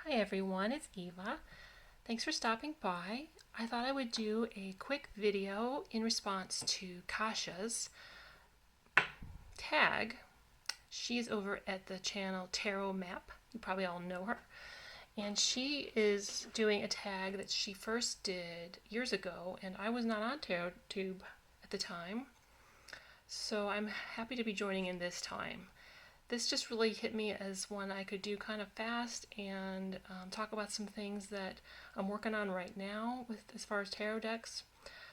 Hi everyone, it's Eva. Thanks for stopping by. I thought I would do a quick video in response to Kasia's tag. She's over at the channel Tarot Map. You probably all know her. And she is doing a tag that she first did years ago, and I was not on TarotTube at the time. So I'm happy to be joining in this time. This just really hit me as one I could do kind of fast and talk about some things that I'm working on right now with as far as tarot decks.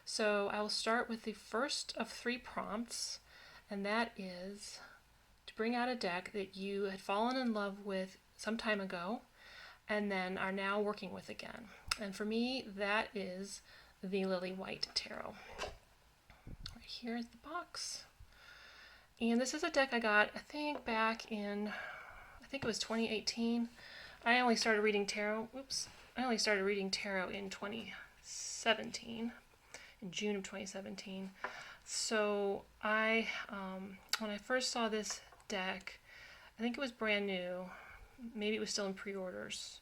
So I will start with the first of 3 prompts, and that is to bring out a deck that you had fallen in love with some time ago and then are now working with again. And for me, that is the Lily White Tarot. Right here is the box. And this is a deck I got, I think, back in, I think it was 2018. I only started reading tarot in 2017, in June of 2017. So when I first saw this deck, I think it was brand new. Maybe it was still in pre-orders.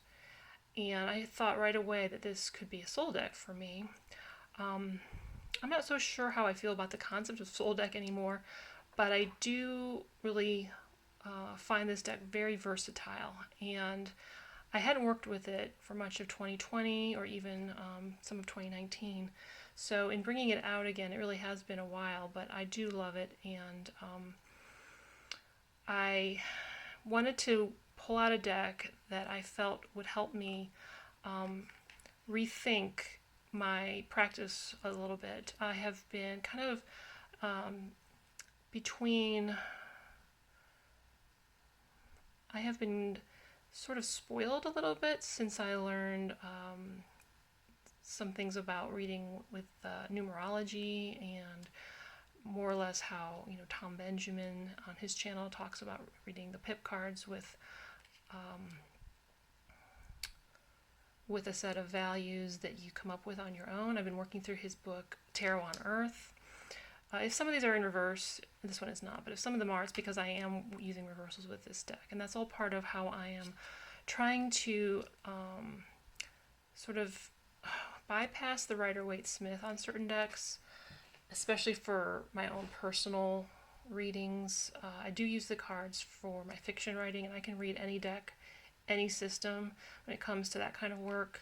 And I thought right away that this could be a soul deck for me. I'm not so sure how I feel about the concept of soul deck anymore, but I do really find this deck very versatile, and I hadn't worked with it for much of 2020 or even some of 2019. So in bringing it out again, it really has been a while, but I do love it, and I wanted to pull out a deck that I felt would help me rethink my practice a little bit. I have been kind of I have been sort of spoiled a little bit since I learned some things about reading with numerology, and more or less how Tom Benjamin on his channel talks about reading the pip cards with a set of values that you come up with on your own. I've been working through his book Tarot on Earth. If some of these are in reverse, this one is not, but if some of them are, it's because I am using reversals with this deck. And that's all part of how I am trying to sort of bypass the Rider-Waite-Smith on certain decks, especially for my own personal readings. I do use the cards for my fiction writing, and I can read any deck, any system when it comes to that kind of work.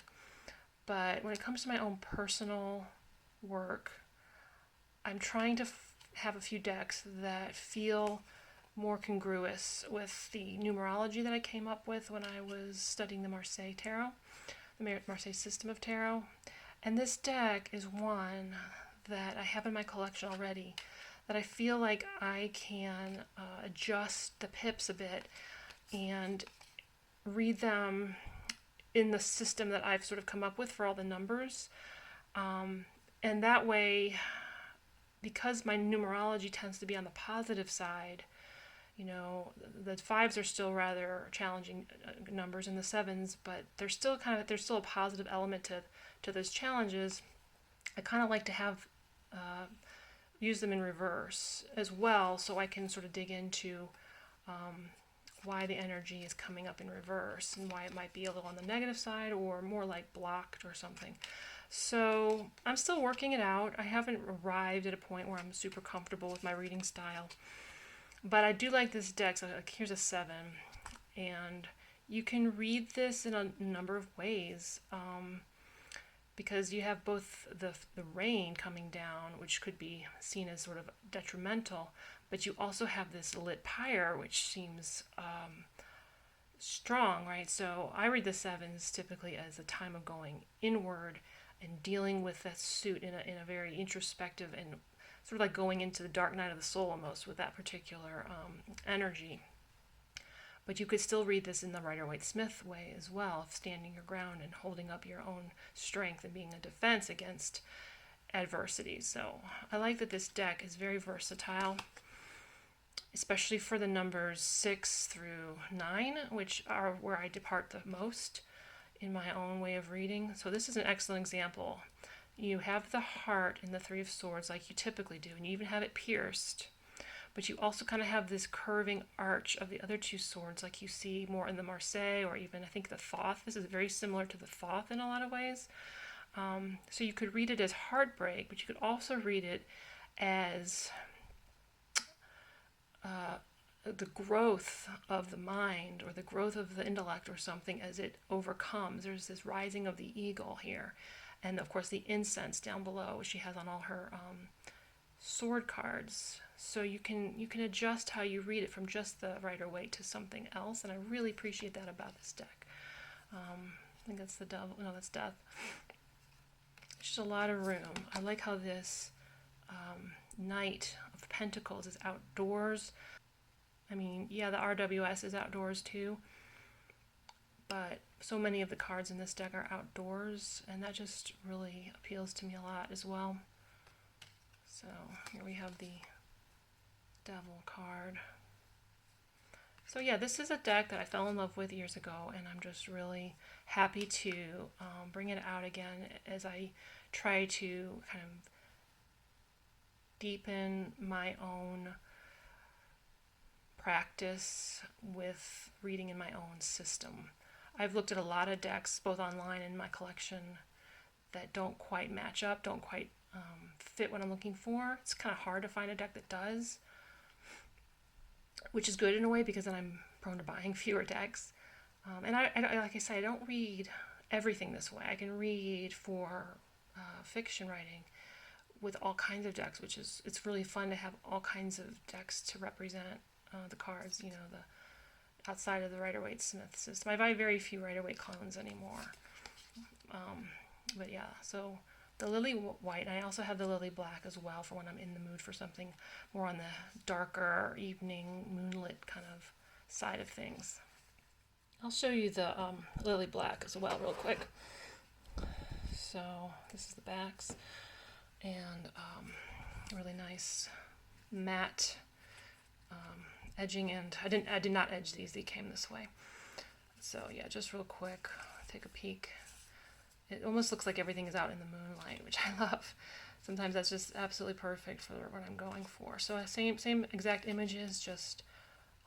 But when it comes to my own personal work, I'm trying to have a few decks that feel more congruous with the numerology that I came up with when I was studying the Marseille Tarot, the Marseille system of tarot. And this deck is one that I have in my collection already, that I feel like I can adjust the pips a bit and read them in the system that I've sort of come up with for all the numbers. And that way, because my numerology tends to be on the positive side, the 5s are still rather challenging numbers, and the 7s, but there's still a positive element to those challenges. I kind of like to have use them in reverse as well, so I can sort of dig into why the energy is coming up in reverse and why it might be a little on the negative side or more like blocked or something. So I'm still working it out. I haven't arrived at a point where I'm super comfortable with my reading style. But I do like this deck. So here's a 7. And you can read this in a number of ways, because you have both the rain coming down, which could be seen as sort of detrimental, but you also have this lit pyre, which seems strong, right? So I read the 7s typically as a time of going inward and dealing with that suit in a very introspective and sort of like going into the dark night of the soul almost with that particular energy. But you could still read this in the Rider-Waite-Smith way as well, of standing your ground and holding up your own strength and being a defense against adversity. So I like that this deck is very versatile, especially for the numbers 6 through 9, which are where I depart the most in my own way of reading. So this is an excellent example. You have the heart in the 3 of Swords like you typically do, and you even have it pierced, but you also kind of have this curving arch of the other two swords, like you see more in the Marseille, or even I think the Thoth. This is very similar to the Thoth in a lot of ways. So you could read it as heartbreak, but you could also read it as the growth of the mind, or the growth of the intellect, or something, as it overcomes. There's this rising of the eagle here, and of course the incense down below, which she has on all her sword cards. So you can adjust how you read it from just the Rider-Waite to something else, and I really appreciate that about this deck. I think that's the devil. No, that's death. Just a lot of room. I like how this Knight of Pentacles is outdoors. I mean, yeah, the RWS is outdoors too, but so many of the cards in this deck are outdoors, and that just really appeals to me a lot as well. So here we have the Devil card. So yeah, this is a deck that I fell in love with years ago, and I'm just really happy to bring it out again as I try to kind of deepen my own practice with reading in my own system. I've looked at a lot of decks, both online and in my collection, that don't quite match up, don't quite fit what I'm looking for. It's kind of hard to find a deck that does, which is good in a way, because then I'm prone to buying fewer decks. And I like I said, I don't read everything this way. I can read for fiction writing with all kinds of decks, which is, it's really fun to have all kinds of decks to represent the cards, you know, the outside of the Rider-Waite Smith system. I buy very few Rider-Waite clones anymore. But yeah, so the Lily White, and I also have the Lily Black as well for when I'm in the mood for something more on the darker evening moonlit kind of side of things. I'll show you the Lily Black as well real quick. So this is the backs, and really nice matte edging, and I did not edge these, they came this way. So yeah, just real quick, take a peek. It almost looks like everything is out in the moonlight, which I love. Sometimes that's just absolutely perfect for what I'm going for. So same exact images, just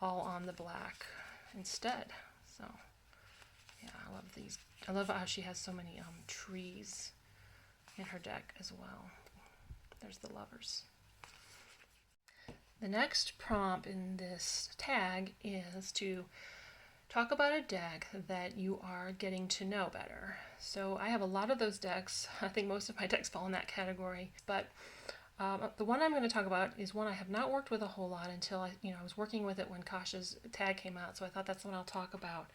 all on the black instead. So yeah, I love these. I love how she has so many trees in her deck as well. There's the lovers. The next prompt in this tag is to talk about a deck that you are getting to know better. So I have a lot of those decks. I think most of my decks fall in that category. But the one I'm going to talk about is one I have not worked with a whole lot until I was working with it when Kasia's tag came out. So I thought that's the one I'll talk about.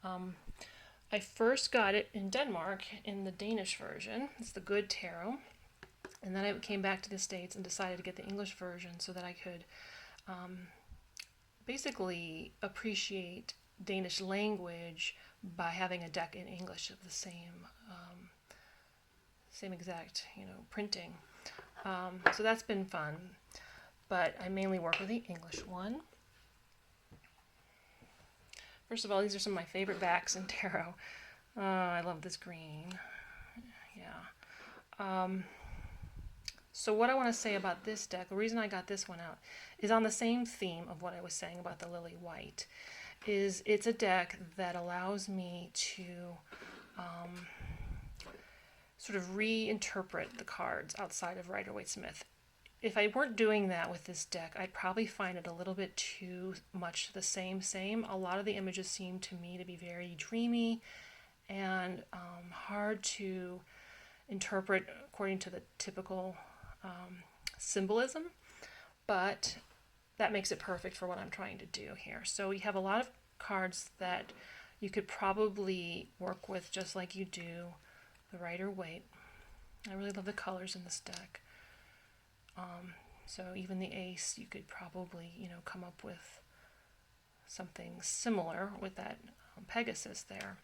I first got it in Denmark in the Danish version. It's the Good Tarot. And then I came back to the States and decided to get the English version so that I could basically appreciate Danish language by having a deck in English of the same exact printing. So that's been fun, but I mainly work with the English one. First of all, these are some of my favorite backs in tarot. I love this green. Yeah. So what I want to say about this deck, the reason I got this one out, is on the same theme of what I was saying about the Lily White. It's a deck that allows me to sort of reinterpret the cards outside of Rider-Waite Smith. If I weren't doing that with this deck, I'd probably find it a little bit too much the same. A lot of the images seem to me to be very dreamy and hard to interpret according to the typical symbolism, but that makes it perfect for what I'm trying to do here. So we have a lot of cards that you could probably work with just like you do the Rider-Waite. I really love the colors in this deck. So even the ace, you could probably, come up with something similar with that Pegasus there.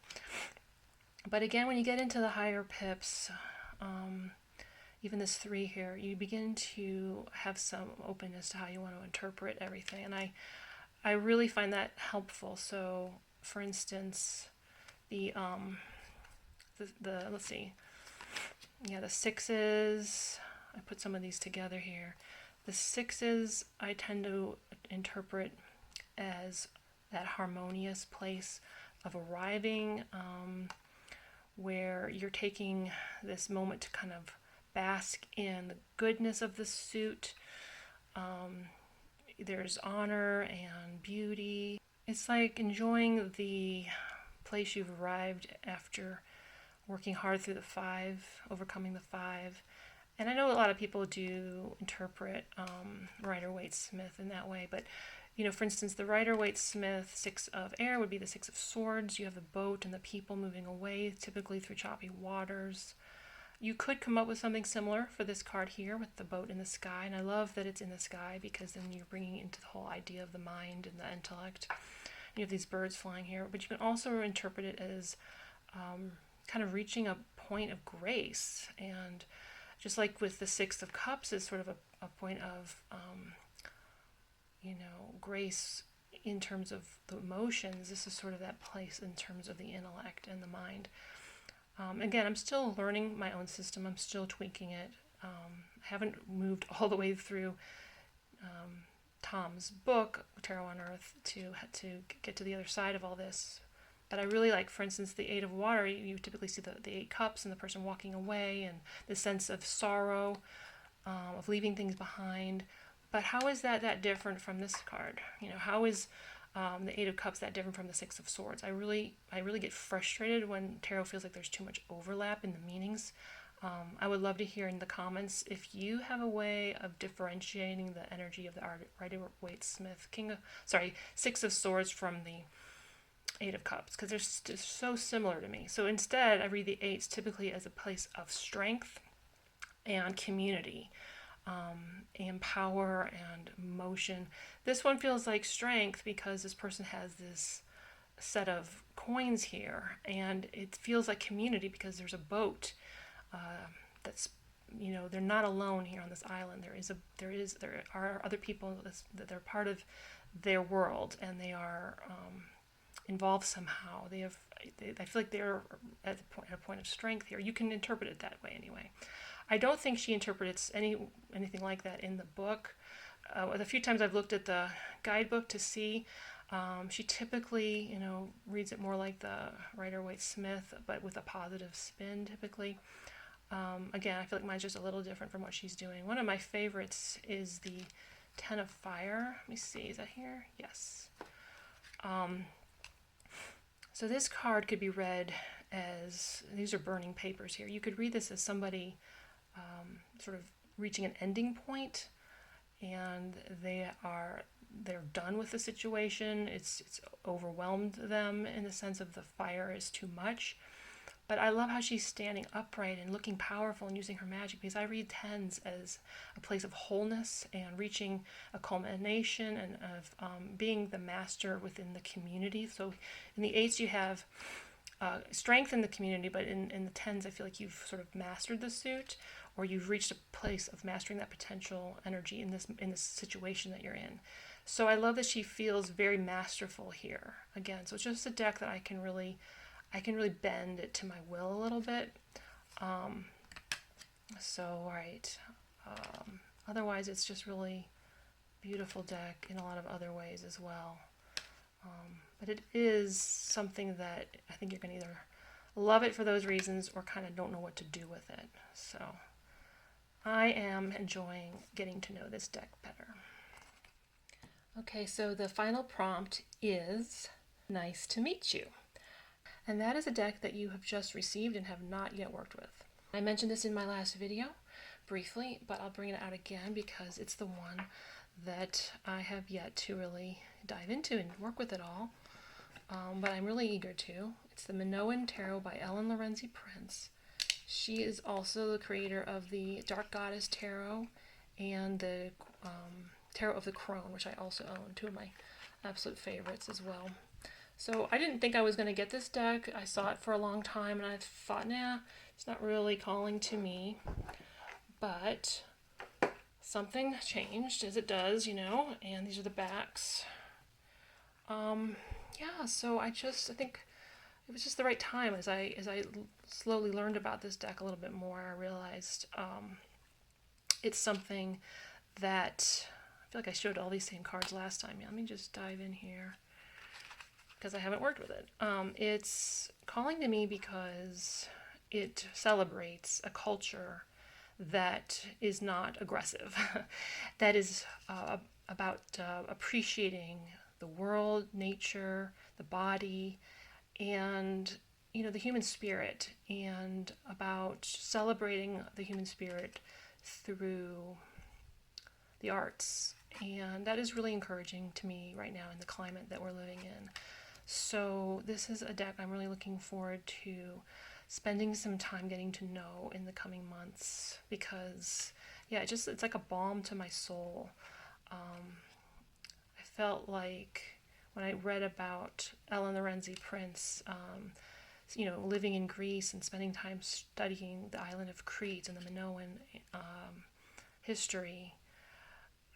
But again, when you get into the higher pips, even this 3 here, you begin to have some openness to how you want to interpret everything. And I really find that helpful. So for instance, the let's see, yeah, the 6s, I put some of these together here. The sixes I tend to interpret as that harmonious place of arriving, where you're taking this moment to kind of bask in the goodness of the suit. There's honor and beauty. It's like enjoying the place you've arrived after working hard through the five, overcoming the five. And I know a lot of people do interpret Rider-Waite-Smith in that way, but for instance, the Rider-Waite-Smith six of air would be the six of swords. You have the boat and the people moving away, typically through choppy waters. You could come up with something similar for this card here with the boat in the sky, and I love that it's in the sky because then you're bringing into the whole idea of the mind and the intellect. You have these birds flying here, but you can also interpret it as kind of reaching a point of grace, and just like with the Six of Cups is sort of a point of grace in terms of the emotions. This is sort of that place in terms of the intellect and the mind. Again, I'm still learning my own system. I'm still tweaking it. I haven't moved all the way through Tom's book, Tarot on Earth, to get to the other side of all this. But I really like, for instance, the Eight of Water. You typically see the Eight Cups and the person walking away and the sense of sorrow, of leaving things behind. But how is that different from this card? How is the Eight of Cups that different from the Six of Swords? I really get frustrated when tarot feels like there's too much overlap in the meanings. I would love to hear in the comments if you have a way of differentiating the energy of the Rider-Waite-Smith Six of Swords from the Eight of Cups, because they're so similar to me. So instead, I read the eights typically as a place of strength and community, and power and motion. This one feels like strength because this person has this set of coins here, and it feels like community because there's a boat that's they're not alone here on this island. There are other people that they're part of their world, and they are involved somehow. I feel like they're at a point of strength here. You can interpret it that way anyway. I don't think she interprets anything like that in the book. The few times I've looked at the guidebook to see, she typically, reads it more like the Rider-Waite-Smith, but with a positive spin typically. Again, I feel like mine's just a little different from what she's doing. One of my favorites is the Ten of Fire. Let me see, is that here? Yes. So this card could be read as, these are burning papers here. You could read this as somebody sort of reaching an ending point, and they're done with the situation. It's overwhelmed them in the sense of the fire is too much. But I love how she's standing upright and looking powerful and using her magic, because I read tens as a place of wholeness and reaching a culmination and of being the master within the community. So in the eights you have strength in the community, but in the tens I feel like you've sort of mastered the suit, or you've reached a place of mastering that potential energy in this situation that you're in. So I love that she feels very masterful here. Again, so it's just a deck that I can really bend it to my will a little bit. Otherwise it's just really beautiful deck in a lot of other ways as well. But it is something that I think you're going to either love it for those reasons or kind of don't know what to do with it. So I am enjoying getting to know this deck better. Okay, so the final prompt is nice to meet you. And that is a deck that you have just received and have not yet worked with. I mentioned this in my last video briefly, but I'll bring it out again because it's the one that I have yet to really dive into and work with it all. But I'm really eager to. It's the Minoan Tarot by Ellen Lorenzi Prince. She is also the creator of the Dark Goddess Tarot and the Tarot of the Crone, which I also own, two of my absolute favorites as well. So I didn't think I was going to get this deck. I saw it for a long time and I thought, nah, it's not really calling to me. But something changed, as it does, and these are the backs. So I think it was just the right time. As I slowly learned about this deck a little bit more, I realized it's something that I feel like I showed all these same cards last time. Yeah, let me just dive in here because I haven't worked with it. It's calling to me because it celebrates a culture that is not aggressive, that is about appreciating the world, nature, the body, and the human spirit, and about celebrating the human spirit through the arts. And that is really encouraging to me right now in the climate that we're living in. So this is a deck I'm really looking forward to spending some time getting to know in the coming months, because it's like a balm to my soul. I felt like when I read about Ellen Lorenzi Prince, living in Greece and spending time studying the island of Crete and the Minoan history,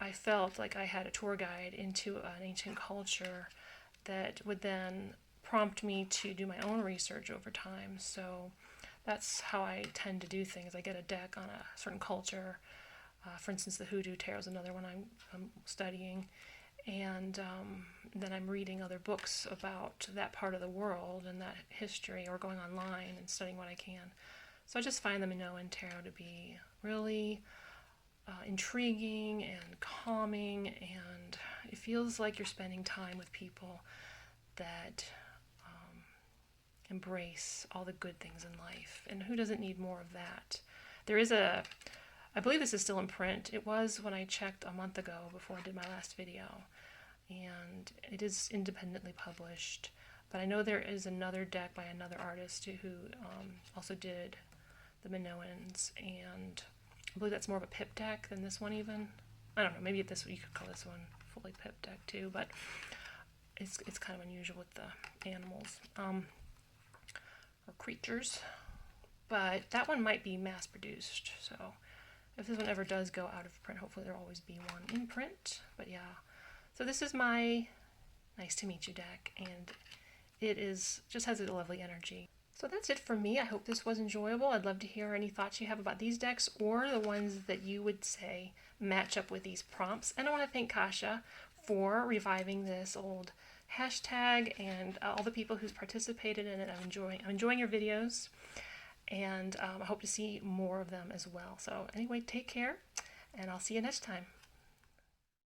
I felt like I had a tour guide into an ancient culture that would then prompt me to do my own research over time. So that's how I tend to do things. I get a deck on a certain culture. For instance, the Hoodoo Tarot is another one I'm studying. And then I'm reading other books about that part of the world and that history, or going online and studying what I can. So I just find the Minoan Tarot to be really intriguing and calming, and it feels like you're spending time with people that embrace all the good things in life. And who doesn't need more of that? I believe this is still in print. It was when I checked a month ago before I did my last video. And it is independently published. But I know there is another deck by another artist who also did the Minoans, and I believe that's more of a pip deck than this one even. I don't know, maybe you could call this one fully pip deck too, but it's kind of unusual with the animals or creatures. But that one might be mass produced, so if this one ever does go out of print, hopefully there'll always be one in print. But yeah, so this is my Nice to Meet You deck, and it just has a lovely energy. So that's it for me. I hope this was enjoyable. I'd love to hear any thoughts you have about these decks, or the ones that you would say match up with these prompts. And I want to thank Kasia for reviving this old hashtag, and all the people who's participated in it. I'm enjoying your videos, and I hope to see more of them as well. So anyway, take care, and I'll see you next time.